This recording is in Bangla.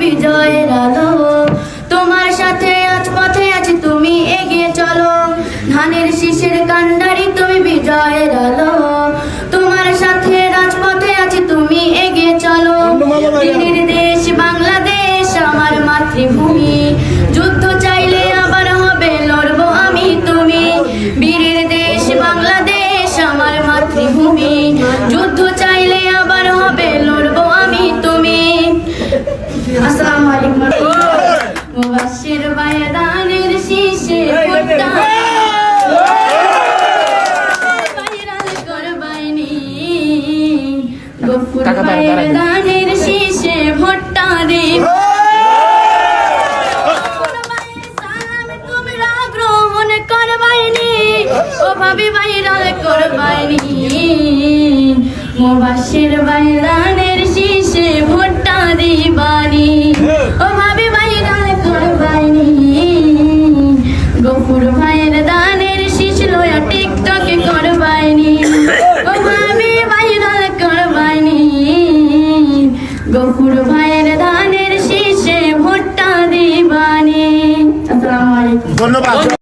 বিজয়ের আলো। তোমার সাথে আজ পথে আছি, তুমি এগিয়ে চলো। ধানের শীষের কান্ডারি তুমি বিজয়ের আলো। তোমার সাথে রাজপথে আছি, তুমি এগিয়ে চলো। দিনের দেশ বাংলাদেশ আমার মাতৃভূমি, যুদ্ধ চাইলে আবার হবে লড়বো আমি তুমি। বীরের দেশ বাংলাদেশ আমার মাতৃভূমি, যুদ্ধ চাইলে আবার হবে লড়বো আমি তুমি। আসসালামু আলাইকুম। মুবাশশির বায়দানের শীষে ভোটটা ভাইরাল করবাইনি, গফুর বায়দানের শীষে ভোটটা দিব। সালাম তোমরা গ্রহণ করবাইনি, ও ভাবি ভাইরাল করবাইনি। মুবাশশির বায়দানের শীষে ভোটটা দিবানি, ও ভাবি ভাইরাল করবাইনি। গফুর ভাইয়ের দানের শীষ লয়া টিকটকে করবাইনি, ও ভাবি ভাইরাল করবাইনি। গফুর ভাইয়ের দানের শীষে ভোটটা দিবানি। আসসালামু আলাইকুম। ধন্যবাদ।